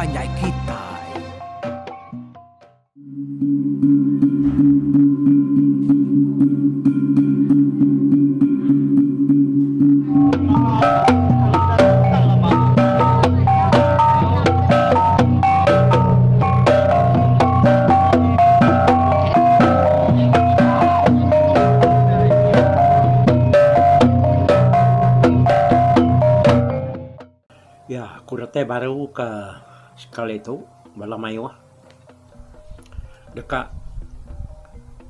panjai kita. Ya, aku datang baru ke sekali itu Balamayo dekat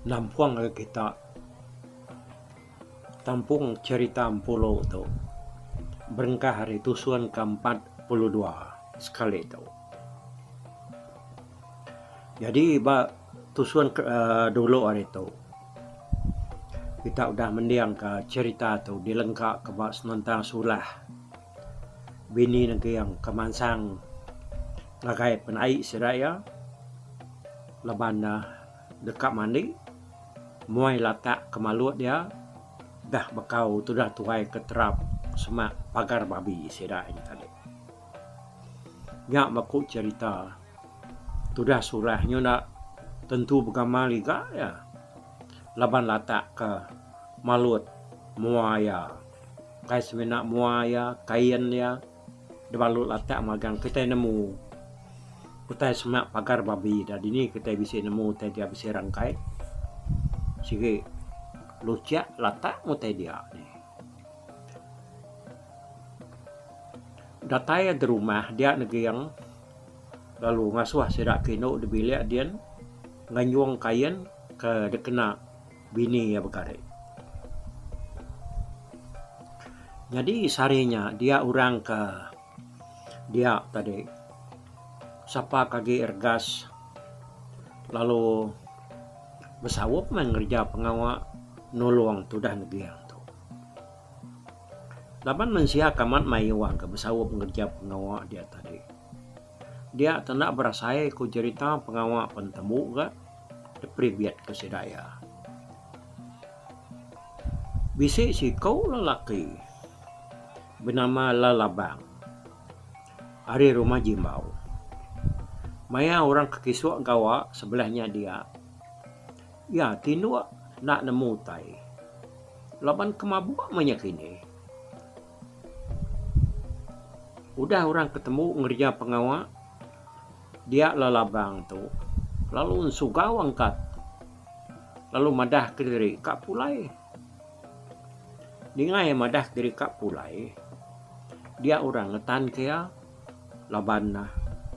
Nampuang kita tampung cerita Pulau itu berengkah hari tusuan ke-42 sekali itu. Jadi tusuan dulu hari itu kita udah mendiang ke cerita itu dilengkap ke senantang sulah bini negeri yang kemansang ngagai penai seraya leban dekat mandi muai latak kemalut dia dah bekau tu dah tuai keterap semak pagar babi seraya tadi nyak maku cerita tu dah surahnya nak tentu bergamal liga ya leban latak ke malut muaya kai semenak muaya kain dia debalut latak magang kita nemu kita semak pagar babi dan ini kita bisa nemu dia bisa rangkai sige lucak latak mutai dia ni datanya di rumah dia negeri yang lalu ngasuh sedak kino di bilik dia nganyuang kain ke dekena bini ya berkare. Jadi sarinya dia orang ke dia tadi sapa kaki ergas lalu bersawap mengerja pengawak nolong tu dah negeri yang tu. Lapan mensia kamat mayuang ke bersawap mengerja pengawak dia tadi. Dia tendak berasai ku cerita pengawak pentemu ke depribiat ke sedaya. Bisik si kau lelaki bernama Lalabang. Hari rumah Jimbau. Maya orang kekisuk gawa sebelahnya dia. Ya, tinua nak nemu tai. Laban kemabuk banyak ini. Udah orang ketemu ngerja pengawak. Dia Lalabang tu. Lalu sugau angkat. Lalu madah ke diri kak pulai. Dengai madah ke diri kak pulai. Dia orang ngetan kaya laban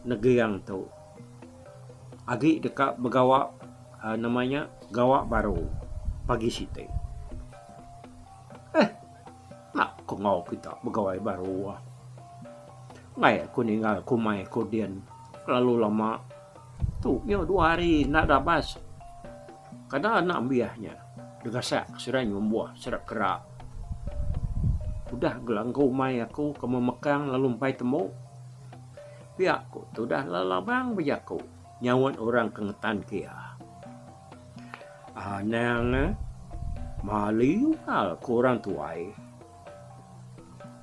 negeri yang tu agi dekat begawak namanya gawak baru pagi site nak kongau kita begawai baru ngai aku ninggal kumai kodian lalu lama tu yo 2 hari nak dabas kadang anak biahnya degasak serai nyumbuh serak kerak udah gelang kumai aku ke memekang lalu sampai temu pihakku tu dah lalabang bejaku nyawat orang kengetan kia. Nang maliu hal kurang tuai.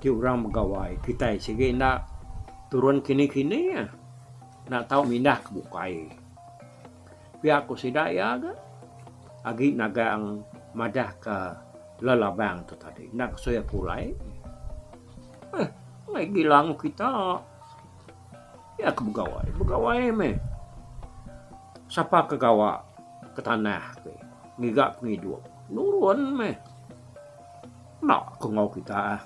Ki orang megawai kita sige nak turun kini-kini ya. Nak tahu mindah ke bukai. Pihakku sidaya ke agi nagang madah ke lalabang tu tadi. Nak saya pulai. Ngai gilang kita ya ke begawai me siapa ke gawa ke tanah ke ngigak ngiduk nurun me nak kengau kita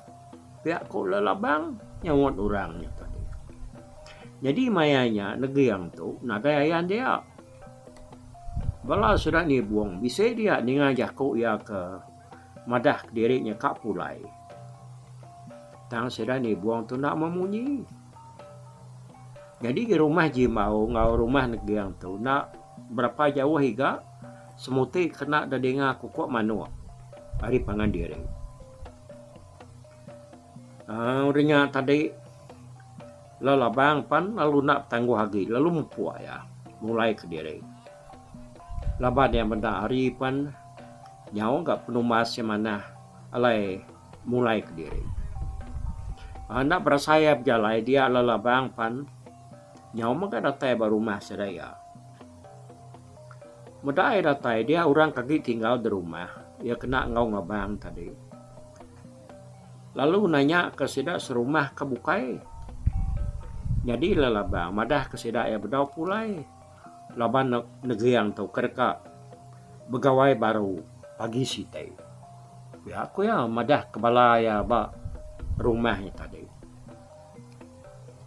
pihak ko lalabang nyawat orangnya tadi jadi mayanya negeri yang tu nagayan dia bala sudah ni buang bisa dia ngajak ko ya ke madah dirinya kak pulai tang sudah ni buang tu nak memunyi. Jadi di rumah Jimbau ngau rumah negeri yang tu nak berapa jauh higa semuti kena dadenga kukuak manu hari pangan diri. Udahnya tadi lalabang pan lalu nak tangguh lagi lalu mempuak ya mulai ke diri. Laban yang benda hari pan nyawa gak penuh mas yang mana alai mulai ke diri. Nak berasaya berjalai dia lalabang pan Nyaw maka datai ba rumah sedaya. Medai datai dia orang kaki tinggal di rumah. Ia kena ngau ngabang tadi. Lalu nanya ke sida serumah kebukai. Jadi lalabang madah ke sida ya bedau pulai. Laban negeri yang tau kerka begawai baru pagi sitai. Ya aku ya madah kebala ya ba rumahnya tadi.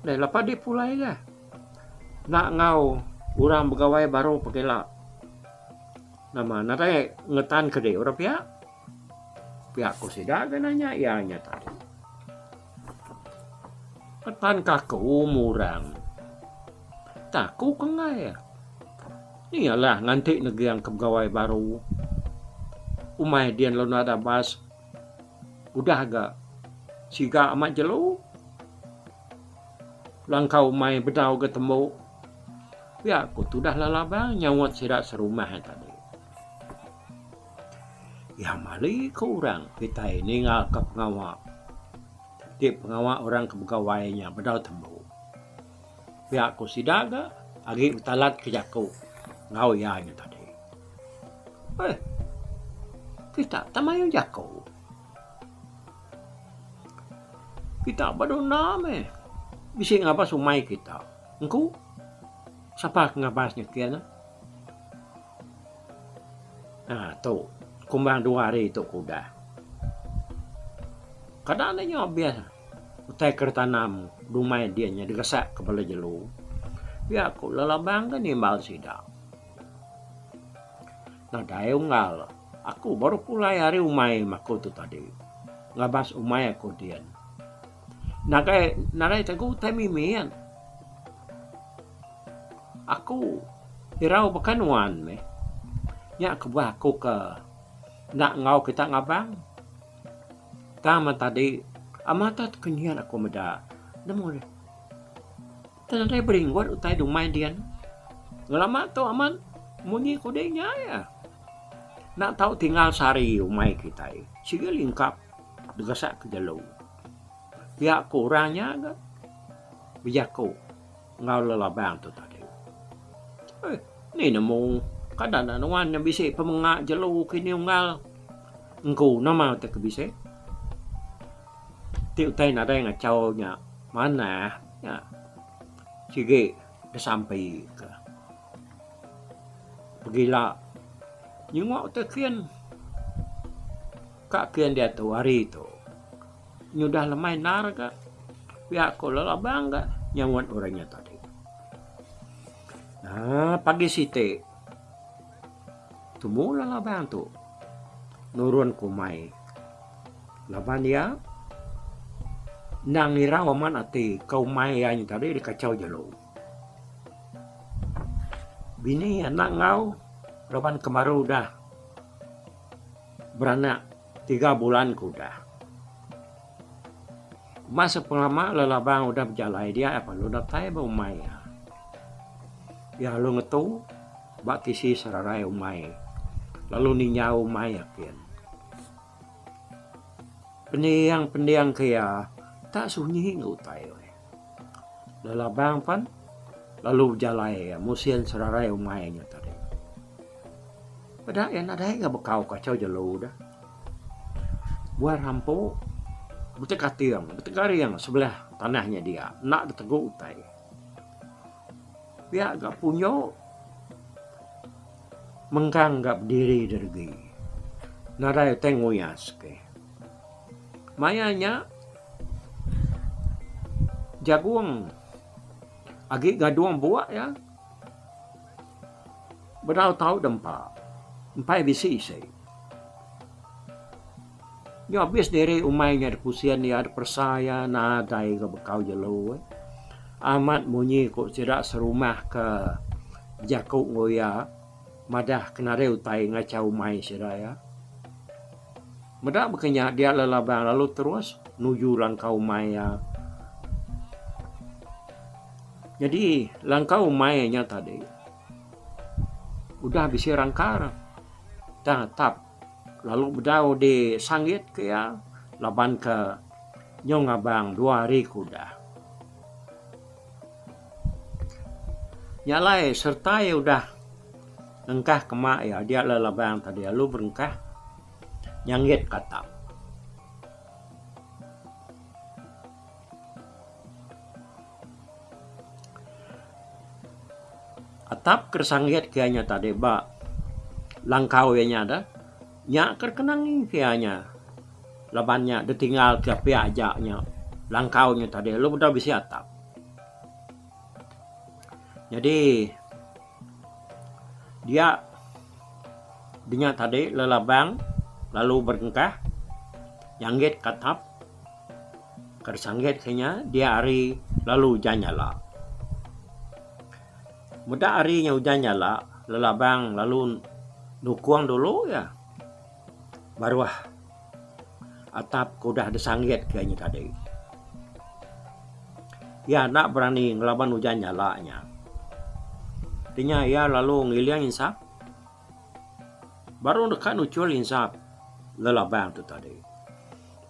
Dah lepas dia pulai lah. Nak ngau orang begawai baru pakai lah. Nama nanti ngetan ke dia orang pihak ko sida gananya ianya tadi. Ketan kaku umurang. Taku kengai ya. Iyalah nganti negeri yang kegawai baru. Umay dian lo nada bas. Udah agak siga amat jelo. Langkau umay bedau ketemu. Ya aku tu dah lalabang nyawat sidak serumah tadi. Ya mali ko orang kita ini ngak ke pengawak. Di pengawak orang kepegawainya bedau temu. Ya aku sidak ga agi utalat kejaku. Ngau ianya tadi. Kita tamayo jako. Kita baru name. Bisa ngabas umay kita. Engkau? Siapa ngabasnya kian? Ah, tu. Kumbang 2 hari itu kuda. Kadang nanya biasa. Utai kertanam. Rumah dia nya digesak kepala jelu. Ya aku lalabang kan nimbal sidak. Nah daya unggal. Aku baru pulai hari umay maku tu tadi. Ngabas umay aku dian. Narai teguh temimian. Aku hirau bekanuan me. Ya kebah aku ke nak ngau kita ngabang. Tama tadi amata kenyan aku meda. Namun tanai beringgot utai dumai dian. Ngelama tu aman munyi kudenya ya. Nak tahu tinggal sari umai kita. Sige lingkap degasak ke jalo. Pihak kurangnya agak. Bijakku ngau lalabang tu tadi. Ni nemu kadang nanuan yang bisa pemengak jelo kini unggal. Engkau nama tak bisa. Tiup tay nada yang ngacau nya mana ya. Sige dah sampai ke. Pergilah. Nhưng waktu kian kak kian dia tu hari tu. Nyudah lemai narga. Pihak ko lalabang ga nyawat orangnya tadi. Nah, pagi site. Tumula labang tu. Nurun kumay. Laban dia. Nang irawaman ati kau may yan tadi di kacau jalo. Bini anak ngau. Laban kemaru dah. Beranak 3 bulan kuda. Masa penglama lalabang udah berjalan dia apa lu datai ba umay. Ya lu ngetu bak kisi sararai umay. Lalu ninya umay yakin. Pendiang kaya tak sunyi ngutai. Lalabang pan lalu berjalan ya musian sararai umaynya tadi. Pada yang ada yang bekau kacau jelo dah. Buat hampo betekari yang sebelah tanahnya dia nak ditegu utai. Dia agak punyo mengkanggap diri dergi. Narai tenguyas ke. Mayanya jagung agi gaduang buat ya. Berau tahu dempa. Empai bisi saya. Nyo habis dari umaynya pusian dia persaya nadai ke bekau jelo. Amat munyi kok tidak serumah ke jakuk ngoya. Madah kenare utai ngacau umay siraya. Madah bekenya dia lalabang lalu terus nuju langkau umaya. Jadi langkau umaynya tadi udah bisa rangkar. Tap lalu bedau di sanggit ke ya laban ke nyong abang 2 hari kuda. Nyalai serta ya udah engkah kemak ya dia lelabang tadi lu berengkah nyangit kata. Atap kersanggit kianya tadi ba langkau ya ada nya kerkenangi kianya labannya ditinggal ke piajaknya langkaunya tadi lu udah bisa atap. Jadi dia dinya tadi lelabang lalu berengkah nyangit katap kersanggit kayaknya dia hari lalu janyala. Muda harinya hujan nyala lelabang lalu nukuang dulu ya baru atap kudah disanggit kayaknya tadi. Ya nak berani ngelaban hujan nyalanya. Artinya ya lalu ngiliang insap. Baru dekat nucul insap lelabang tu tadi.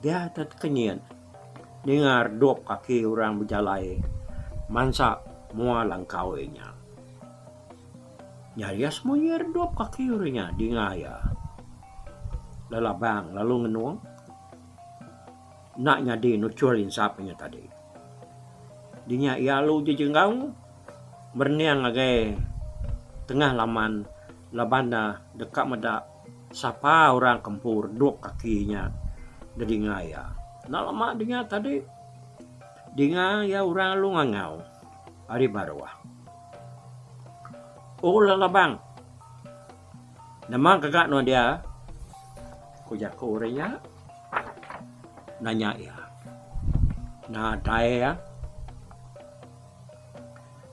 Dia terkenyan. Dengar dua kaki orang berjalai. Mansa mua langkaunya. Nyari semuanya dua kaki orangnya dengar ya. Lelabang lalu ngenuang. Nak nyadi nucul insapnya tadi. Dinya ya lu jejenggang. Berniang agai tengah laman labanda dekat meda sapa orang kempur dua kakinya dari ngaya. Nah lama dengar tadi dengar ya orang lu ngangau hari baruah. Oh lelabang nama kagak no dia kujak orangnya nanya ya. Nah daya ya.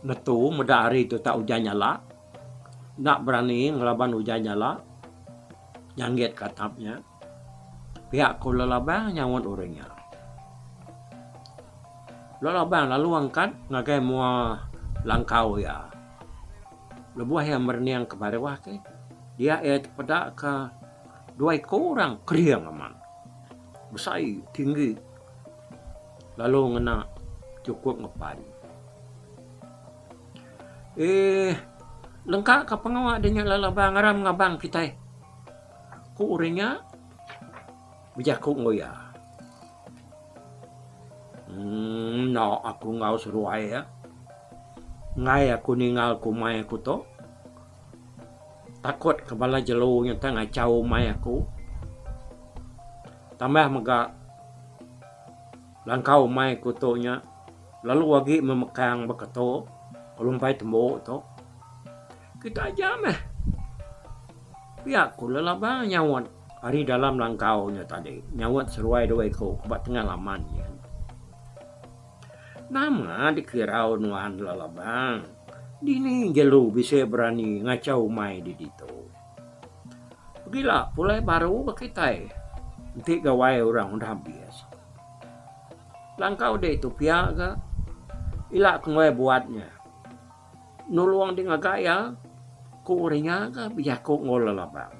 Netu muda hari itu tak hujan nyala. Nak berani ngelaban hujan nyala. Nyanggit katapnya. Pihak ku lelabang nyawon orangnya. Lelabang lalu angkat ngagai mua langkau ya. Lebuah yang berniang ke bawah ke. Dia pada ke dua ekor orang keriang aman. Besar tinggi. Lalu ngena cukup ngepan. Lengkap ke pengawak dengan lelabang ngaram ngabang kita. Ku orangnya berjakuk ngoya. No aku ngau seruai ya. Ngai aku ningal ku mai aku to. Takut kepala jelunya tengah cau mai aku. Tambah mega langkau mai ku to nya. Lalu wagi memekang beketo. Lumpai tembok tu. Kita aja meh. Pihak ku lelabang nyawat. Hari dalam langkaunya tadi. Nyawat seruai dua ekor. Kebat tengah lamannya. Nama dikirau nuan lelabang. Dini jelu bisa berani ngacau mai di situ. Begila pulai baru bekitai. Nanti gawai orang udah habis. Langkau deh itu pihak ke. Ilak kengwai buatnya. Nuluang di ngagaya, ku orangnya ka bijakuk ngol lelabang.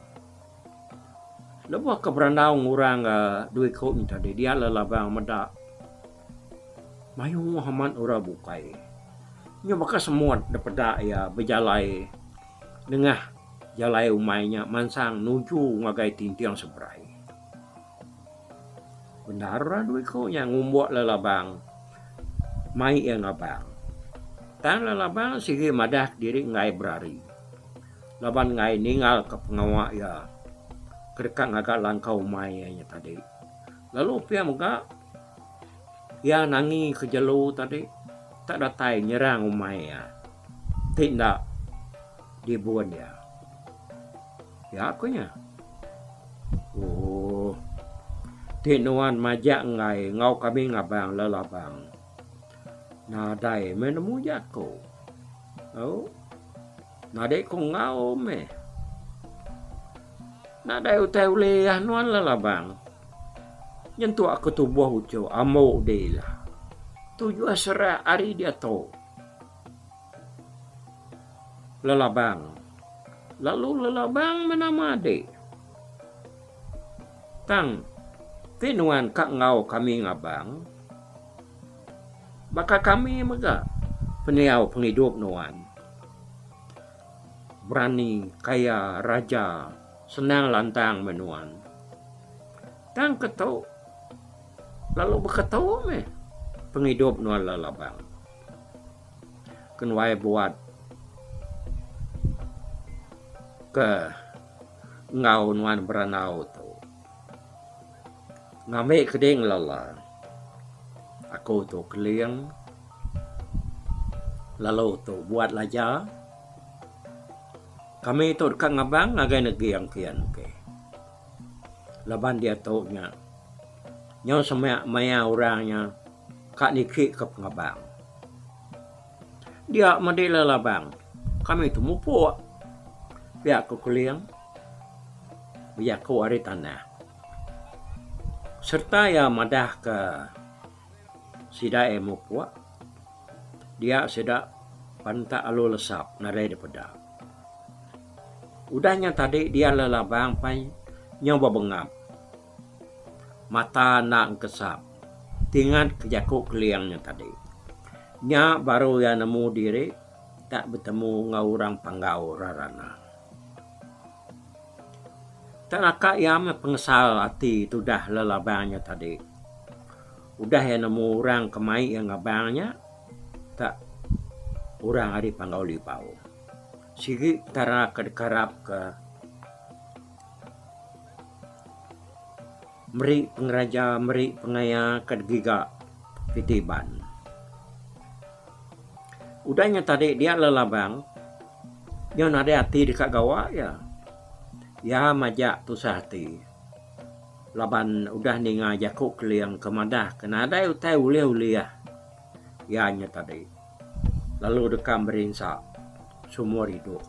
Lepas keberandau ngurang duit kau ni tadi dia lelabang meda. Mayu Muhammad ora bukai. Nya baka semua dapat ya berjalai dengah jalai umainya mansang nuju ngagai tintiang seberai. Benar duit kau yang ngumbok lelabang. Mai yang abang. Tan lelabang sige madah diri ngai berari. Laban ngai ningal ke pengawak ya. Kedekat ngagak langkau mayanya tadi. Lalu pia muka ya nangi ke jelu tadi. Tak datai nyerang umay ya. Tindak dibuat dia. Ya akunya. Oh. Tinuan majak ngai ngau kami ngabang lelabang. Nadai menemu jako. Oh. Nadai ko ngau me. Nadai utai ule nuan lelabang. Nyentu aku tubuh uco amo dela. Tujuh asera ari dia to. Lelabang. Lalu lelabang menama de. Tang. Tinuan kak ngau kami ngabang. Baka kami mega peniau penghidup nuan. berani, kaya, raja, senang lantang menuan. Tang ketau, lalu berketau penghidup nuan lalabang. Kenwai buat ke ngau nuan beranau tu. Ngame keding lala. Aku tu keliang. Lalu tu buat laja. Kami tu dekat ngabang ngagai negeri yang kian ke. Laban dia tu nya. Nyau semak maya orangnya kak nikik ke pengabang. Dia madila labang. Kami tu mupuk. Biar aku keliang. Biar aku ari tanah. Serta ya madah ke sidai mupuk. Dia sedak pantak alu lesap narai daripada. Udahnya tadi dia lelabang pai nyoba bengap. Mata nak kesap. Tingat kejakuk keliangnya tadi. Nya baru ya nemu diri tak bertemu ngau orang panggau rarana. Tak nakak ya pengesal hati tu dah lelabangnya tadi. Udah ya nemu orang kemai yang ngabangnya tak orang hari panggau lipau. Sigi tara kedekarap ke meri pengeraja, meri pengaya kedegiga pitiban. Udahnya tadi dia lelabang, dia nade hati dekat gawa ya. Ya majak tu sahati. Laban udah ninga jakuk keliang kemadah kena ada utai ulia-ulia. Ya nya tadi. Lalu dekam berinsa sumur hidup.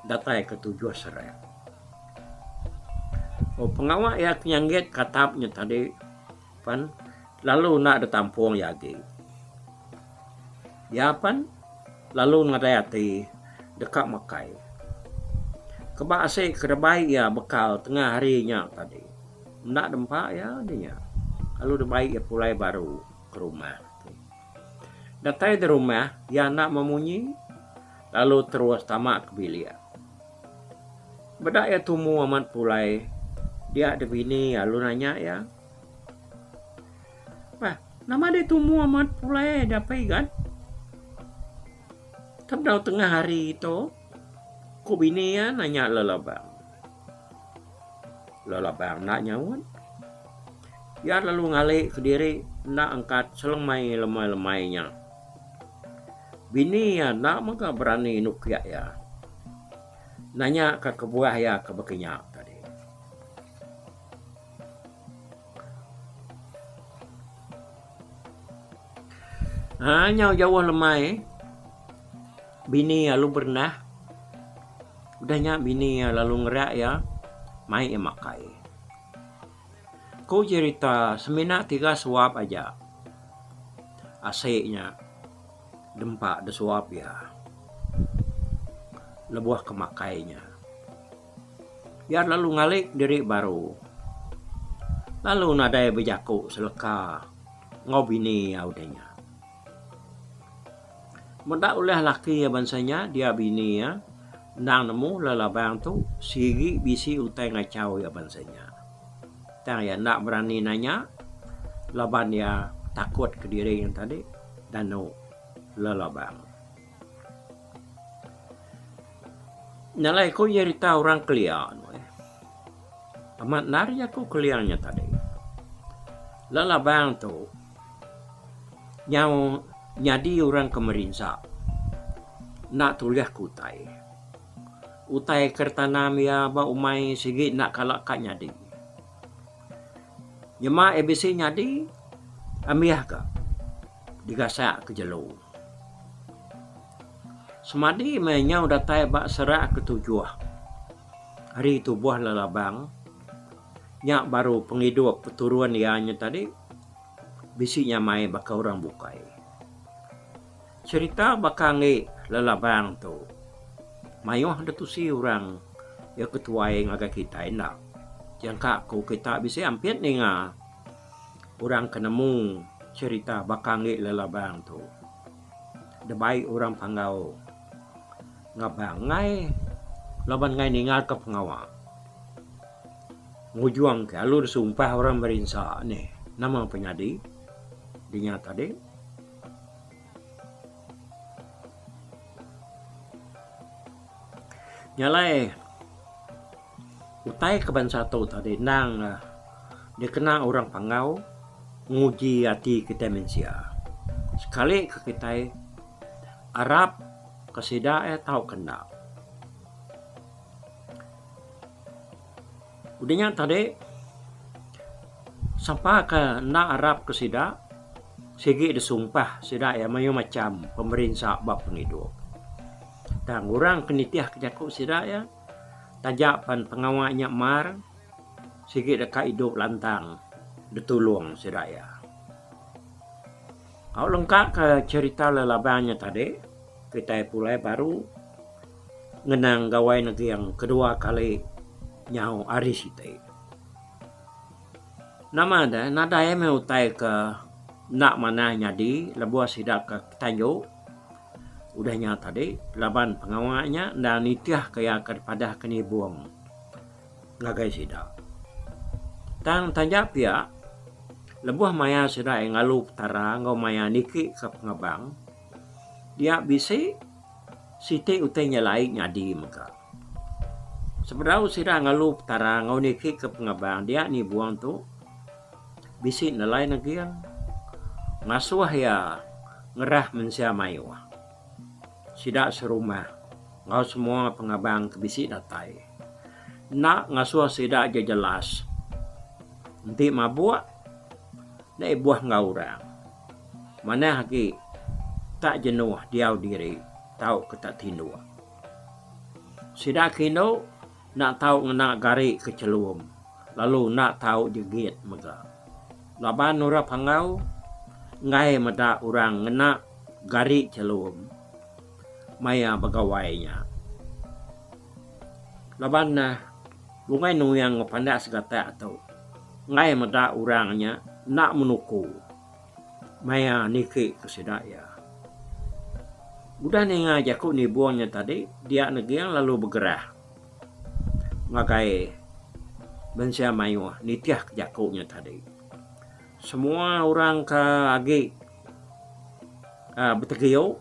Datai ketujuh serai. Oh pengawak ya kenyangget katapnya tadi pan lalu nak ditampung yagi. Ya pan lalu ngadayati dekat makai. Kebak asik kedebai ya bekal tengah harinya tadi. Nak dempak ya dia. Lalu debai ya pulai baru ke rumah. Datai di rumah ya nak memunyi lalu terus tamak ke bilik. Bedak ya tumu amat pulai. Dia ada bini lalu nanya ya. Wah, nama dia tumu amat pulai dapat kan? Terdau tengah hari itu, ku bini ya nanya lelabang. Lelabang nak nyawan. Ya lalu ngalik ke diri nak angkat selemai lemai-lemainya. Bini ya nak maka berani nukiak ya. Nanya ke kebuah ya ke bekenyak tadi. Hanya jauh lemai. Bini lalu bernah. Udahnya bini lalu ngerak ya. Mai makai. Kau cerita semina 3 suap aja. Asiknya. Dempak de suap ya. Lebuah kemakainya. Ya lalu ngalik diri baru. Lalu nadai bejaku seleka. Ngau bini ya udahnya. Mendak oleh laki ya bansanya dia bini ya. Nang nemu lelabang tu sigi bisi utai ngacau ya bansanya. Tang ya nak berani nanya. Laban ya takut ke diri yang tadi. Dan no lelabang. Nalai ko cerita orang kelian. Amat nari aku keliannya tadi. Lelabang tu nyau nyadi orang kemerinsa. Nak tuliah kutai. Utai kertanam ya ba umai sigi nak kalak kat nyadi. Nyema EBC nyadi amiah ka. Digasak ke jelu. Semadi menyau datai bak serak ketujuh. Hari itu buah lelabang. Nyak baru penghidup peturuan ianya tadi. Bisinya mai baka orang bukai. Cerita bakangi lelabang tu. Mayuh ada tu si orang. Ya ketua yang agak kita enak. Jangka ku kita bisa ampiat ni nga. Orang kenemu cerita bakangi lelabang tu. Debai orang panggau. Ngabang ngai laban ngay ningal ka pengawa. Ngujuang ke alur sumpah orang berinsa nih nama penyadi dinya tadi. Nyalai utai keban satu tadi nang dikenal orang pangau nguji hati kita manusia. Sekali ke kita Arab kesida tahu kena. Udahnya tadi sampai ke na Arab kesida segi disumpah sida mayu macam pemerintah bab penghidup. Dan orang kenitiah kejaku sida tajapan pengawaknya mar segi dekat hidup lantang ditulung sida Kalau lengkap ke cerita lelabannya tadi, kita pulai baru ngenang gawai negeri yang kedua kali nyau aris itu. Nama nada yang utai ke nak mana nyadi lebuah sidak ke tanjung. Udahnya tadi laban pengawaknya dan nitiah kaya kepada keni buang ngagai sidak. Tang tanjap pihak lebuah maya sida yang ngalup tara ngau maya niki ke pengabang dia bisa siti utainya lain nyadi maka sebenarnya sida ngalup tara ngau niki ke pengabang dia ni buang tu bisa nilai lagi yang ngasuh ya ngerah mensia mayu sida serumah ngau semua pengabang kebisi datai nak ngasuh sida aja jelas nanti mabuk na ibuah ngaurang. Mana haki tak jenuh diau diri, tahu ketak tindu. Sida kino nak tahu ngenak gari kecelum, lalu nak tahu jegit mega. Laban nura pangau, ngai meda orang ngenak gari celum, maya bagawainya. Laban bungai nuyang ngepandak segata atau ngai meda orangnya nak menuku maya niki kesedaya. Udah nenga jaku ni buangnya tadi dia negiang lalu bergerah ngakai bensia mayu nitiah jakunya tadi. Semua orang ke agi betegio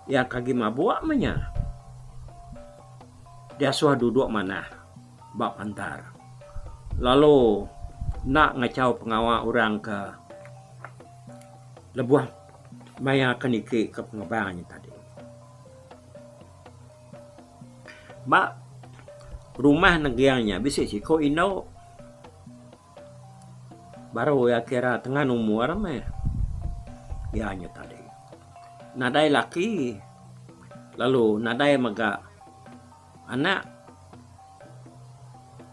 ya kagi mabuak menya dia suah duduk mana bak pantar lalu nak ngacau pengawal orang ke lebuah maya keniki ke pengabangnya tadi. Mak rumah negiangnya bisa sih ko ino baru ya kira tengah umur meh ya nya tadi. Nadai laki lalu nadai maga anak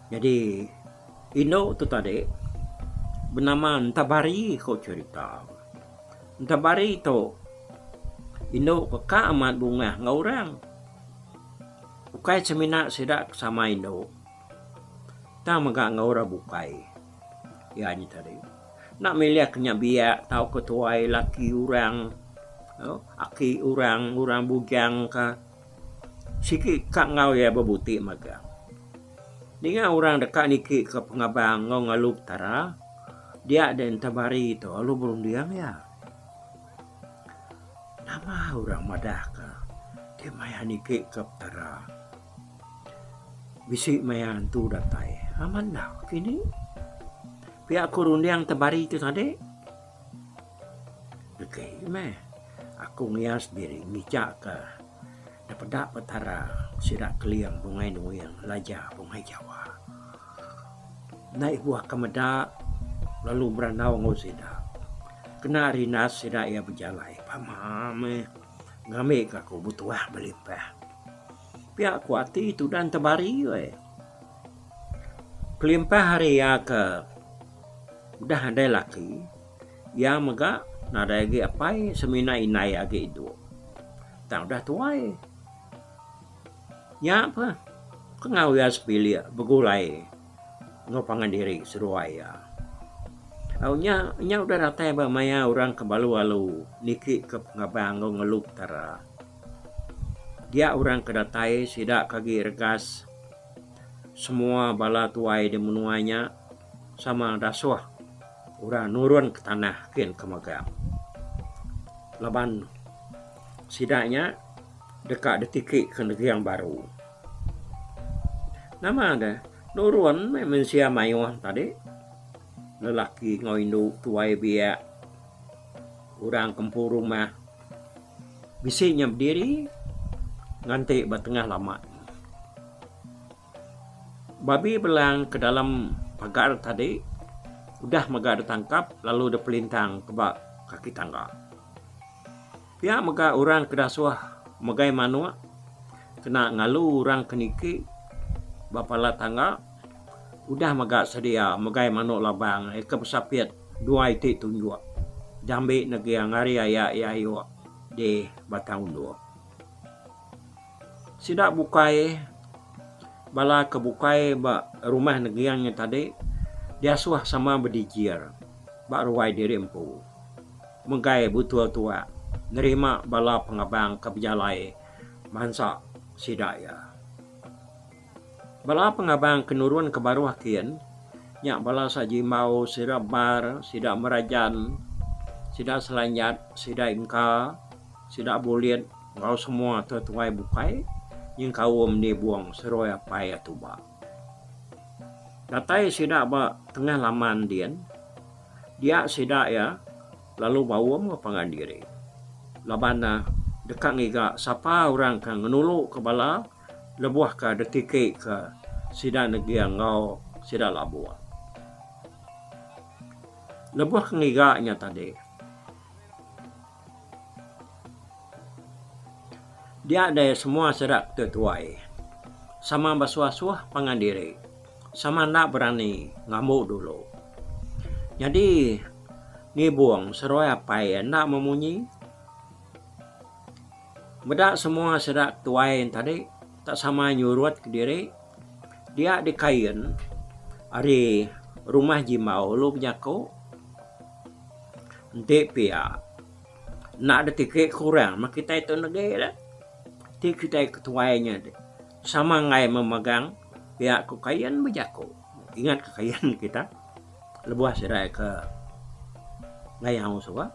jadi Ino tu tadi bernama Ntabari kau cerita. Ntabari tu Ino keka amat bunga ngaurang. Bukai semina sedak sama Ino. Tak maga ngaura bukai. Ya ni tadi. Nak melihat kenya biak tahu ketuai laki orang, aki orang bujang ka. Sikit kak ngau ya bebuti maga. Dengan orang dekat niki ke pengabang ngau ngalup tara dia ada Ntabari itu lalu belum diam ya nama orang madah ke dia maya niki ke tara bisik maya tu datai aman dah kini pihak kurun yang Ntabari itu tadi dekai meh aku ngias diri ngicak ke dapat tara sidak keliang bungai nuyang laja bungai Jawa naik buah kemeda lalu beranau ngosida kena rinas sidak ya berjalai pamame ngame aku butuh melimpah pihak kuati itu dan Ntabari we pelimpah hari ya ke udah ada laki yang mega nada lagi apa semina inai agi itu tak udah tuai ya apa kengau ya sepilih begulai ngopangan diri seruaya nya udah datang maya orang kebalu-alu niki ke pengabang ngelup tara Dia orang kedatai sidak kagi regas semua bala tuai di menuanya sama dasuah orang nurun ke tanah kin kemagang. Laban sidaknya dekat detikik ke negeri yang baru. Nama ada nurun manusia mayuah tadi lelaki ngoindu tuai biak orang kempur rumah bisiknya berdiri nganti batengah lama. Babi belang ke dalam pagar tadi udah mega ditangkap lalu dipelintang ke bak kaki tangga. Pihak mega orang kedasuah megai manua kena ngalu orang keniki bapala tangga udah mega sedia megai manuk labang ke besapiat dua itik tunjuk jambi negeri ngari ayak yayu di batang dua. Sidak bukai bala kebukai ba rumah negeriannya tadi dia suah sama berdijir bak ruai diri empu megai butuh tua nerima bala pengabang kebijalai mansa sidak ya. Bala pengabang kenurun ke baru hakian nyak bala saji mau sidak bar sidak merajan sidak selanjat sidak ingka sidak bulian ngau semua tuai bukai yang kaum ni buang seroy apa ya tuba. Datai sidak ba tengah laman dia sidak ya lalu bawa mau pangan diri. Labana dekat ngiga siapa orang kan ngenulu ke bala lebuah ke detike ke sidak negeri ngau sidak labuah. Lebuah ke ngiganya tadi. Dia ada semua sedak tertuai. Sama basuah-suah pangan diri. Sama nak berani ngamuk dulu. Jadi ni buang seroy apa ya nak memunyi. Bedak semua sedak tuai yang tadi tak sama nyurut ke diri. Dia di kain hari rumah jimau lu penjako. Nanti pihak nak ada tiket kurang mak kita itu negeri dah. Kita ketuanya sama ngai memegang pihak kekayaan berjako. Ingat kekayaan kita lebuah serai ke ngai hang suka.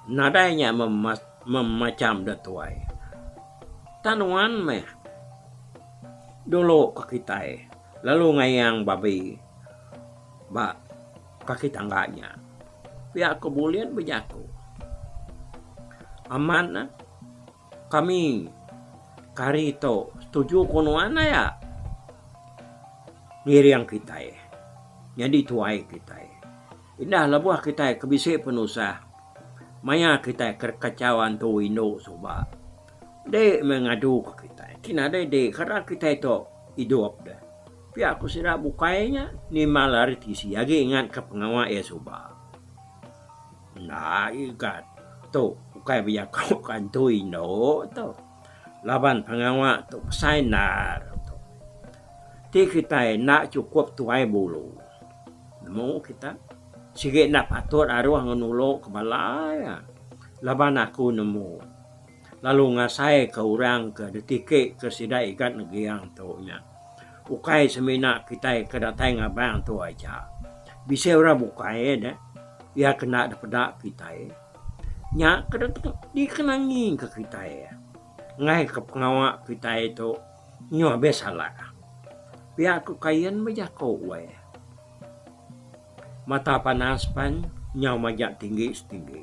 Nadanya memacam datuai. Tanuan meh dulu ke kita lalu ngayang babi bak kaki tangganya pihak kebulian berjako. Aman kami kari itu setuju konoan ya ngiriang kita jadi tuai kita indah lebuah kita kebisik penusah maya kita kekacauan tu indo soba de mengadu ke kita kina de karena kita itu hidup dah pihak aku sira bukainya ni malari tisi agi ingat ke pengawa ya soba nah ikat tu bukai biar kau kan tu indo tu laban pengawa tu sainar tu ti kita nak cukup tuai bulu nemu kita sige nak patut arwah ngenulo kebalaya laban aku nemu lalu ngasai ke orang ke detike ke sidai ikat negeri yang tu nya ukai semina kita kedatai ngabang tu aja bisa orang bukai dah ya kena dapat kita nya dikenangi ke kita ngai ke pengawak kita itu nyo besalah pihak kekayaan berjako we mata panas pan nyau majak tinggi setinggi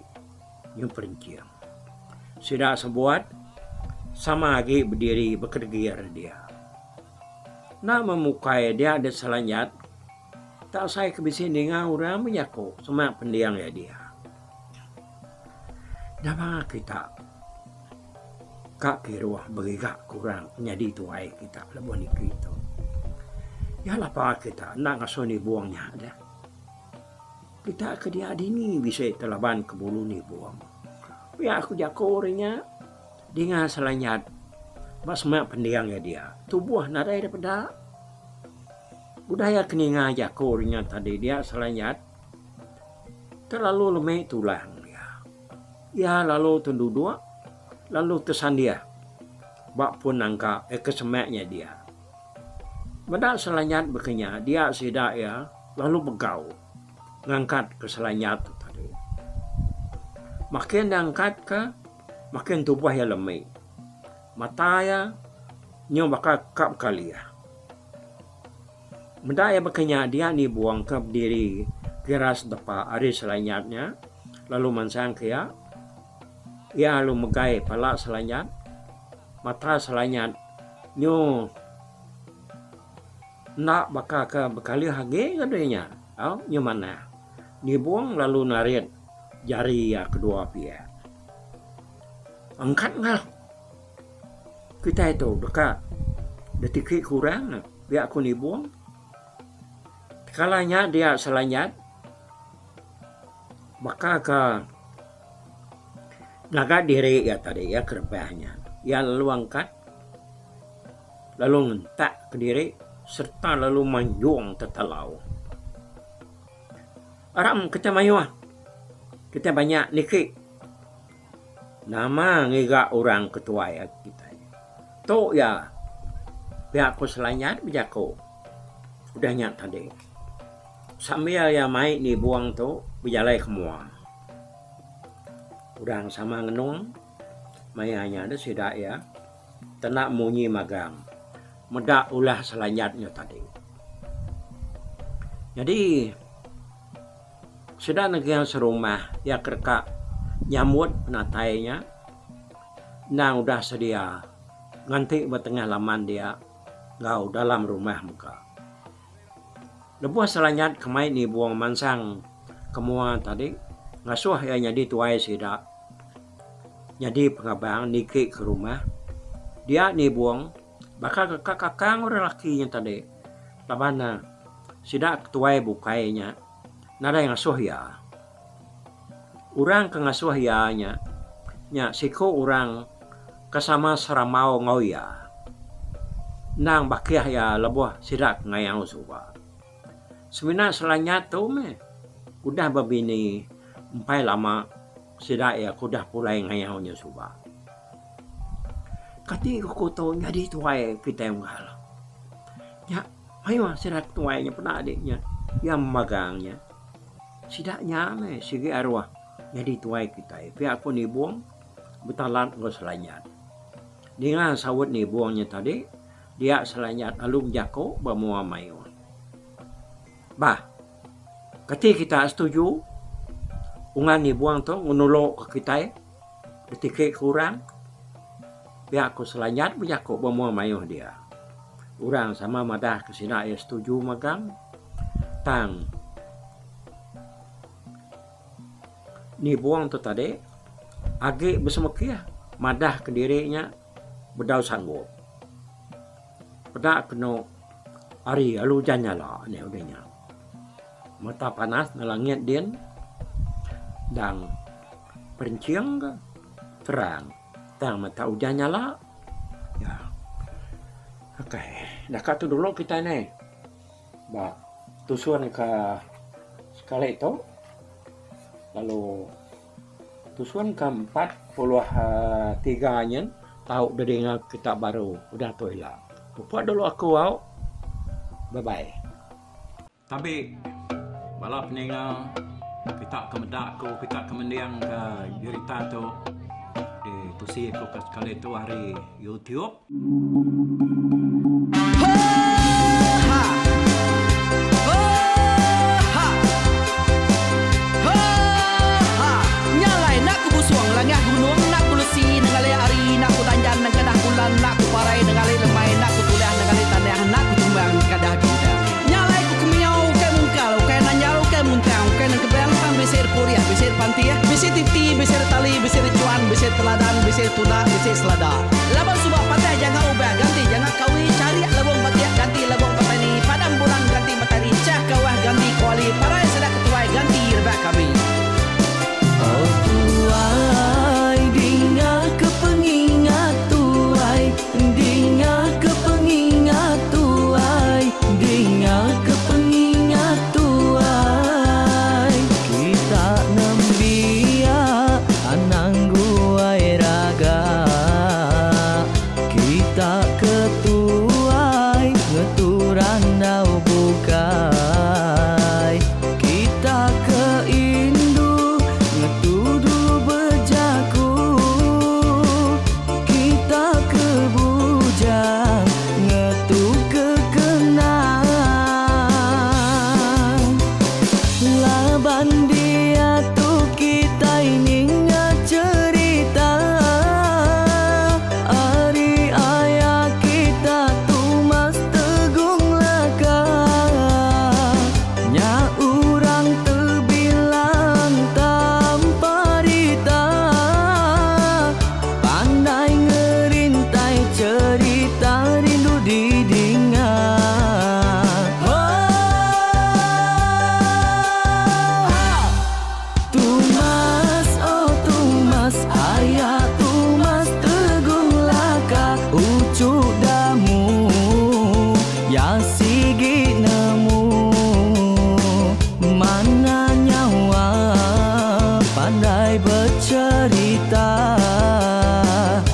nyo perincian sudah sebuat sama lagi berdiri bekerja dia nak memukai dia ada selanjat tak saya kebisin dengan orang berjako semua pendiang ya dia. Nama kita kak kiruah berigak kurang jadi tuai kita lebuh ni kita. Ya lapar kita nak ngasoni buangnya dah. Kita ke dia dini bisa telaban ke bulu ni buang. Ya aku jakornya dengan selanyat bas mak pendiangnya dia. Tubuh nadai daripada budaya keninga jakornya tadi dia selanyat terlalu lemah tulang. Ya lalu tunduk dua, lalu tesan dia bak pun angka kesemaknya dia. Benda selanyat berkenya dia sidak ya lalu begau ngangkat ke selanyat tu tadi. Makin diangkat ke makin tubuh ya lemai. Mata ya nyo bakal kap kali ya. Benda ya berkenya dia ni buang ke berdiri keras depan ari selanyatnya lalu mansang ke ya. Ia lalu megai pala selanyat, mata selanyat nyo nak bakal ke bekali hage kadanya. Nyo mana? Dibuang lalu narik jari ya kedua pihak. Angkat ngal. Kita itu dekat detik kurang pihak aku dibuang. Kalanya dia selanyat bakal ke naga diri ya tadi ya kerbahnya. Ya lalu angkat, lalu ngentak ke diri, serta lalu manjung tertalau. Aram kita mayuah, kita banyak nikik. Nama ngiga orang ketua ya kita. Tu ya, pihak ku selanyat berjaku. Udah nyak tadi. Sambil ya mai ni buang tu berjalai semua. Udang sama ngenung, mayanya ada sidak ya, tenak munyi magang, medak ulah selanyatnya tadi. Jadi, sidak negeri serumah, ya kerka nyamut penatainya, nang udah sedia, nganti bertengah laman dia, ngau dalam rumah muka. Lebuah selanyat kemai ni buang mansang kemua tadi, ngasuh ya jadi tuai sidak. Jadi pengabang nikik ke rumah. Dia ni buang. Bakal ke kakang orang lakinya tadi. Labana. Sidak ketuai bukainya. Nada yang ngasuh ya. Orang ke ngasuh ya nya. Nya siku orang kesama seramau ngoya. Nang bakiah ya lebuh sidak ngayang suba. Semina selanyat tu me. Udah babini. Empai lama. Sidak ya kudah pulai ngayaunya suba. Kati ko to jadi tuai kita yang hal. Ya, ayo sidak tuainya pernah adiknya yang magangnya. Sidaknya me sigi arwah jadi tuai kita. Pihak pun dibuang betalan ngos selanyat. Dengan sawut ni buangnya tadi dia selanyat lalu jako bamua mayo. Bah, kati kita setuju ungan ni buang tu ngunulo ke kita detik kurang pihak ku selanyat berjaku bamua mayuh dia. Urang sama madah ke sina ya setuju magang tang ni buang tu tadi agi bersemekiah madah ke dirinya bedau sanggup. Pedak kena hari lalu janyala ni udahnya. Mata panas na langit din dan perinciang ke terang tang mata hujan nyala ya. Oke, dah kat tu dulu kita ni bah tusuan ke sekali itu lalu tusuan ke-43 nya tahu dari kita baru udah tu hilang. Buat dulu aku wow. Bye bye. Tapi balap peninggal kita kemedak ko kita kemendiang ke cerita tu di tusi ko sekali tu hari YouTube. Nyalai nak ku busuang langah gunung nak ku lesi nengalai ari nak ku tanjan nang kadah bulan nak ku parai nengalai lemai nak ku tulah nengalai tanah nak ku tumbang kadah kita. Nyalai ku kumiau ke mungkal ke nanyau ke muntang ke nang kebang pang besir puriah besir pantia besir titi besir tali besir cuan besir teladan besir tuna besir selada. Labang subak patah jangan ubah ganti jangan kawi cari labang patiak ganti labang patani padam bulan ganti matahari cah kawah ganti kuali parai sedak ketuai ganti rebak kami. Oh tuai, dinga kepengingat tuai, dinga kepengingat tuai, dinga kepengingat tuai. Kita nembia anang guai raga, cerita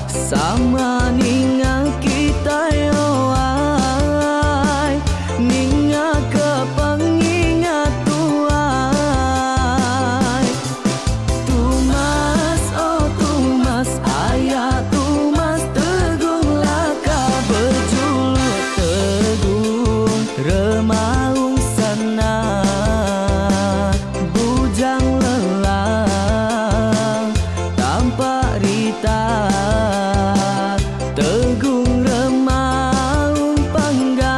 sama ninga kita yo ai, ninga ke pengingat tuai. Tumas oh tumas ayah tumas tegung laka berjuluk tegung remaung sana bujang lelang tanpa rita. Tegung remaung panggau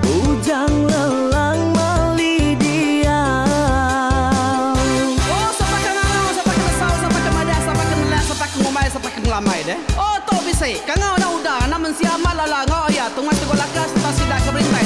bujang lelang mali diau. Oh, siapa kang ngau, siapa kang sau, siapa kang madah, siapa kang lelak, siapa kang ngomai, siapa kang lamai deh. Oh, to bisa. Kang ngau dah udah, namun siapa lala ngau ya, tungas tegol lakas, tak sidak ke berintai.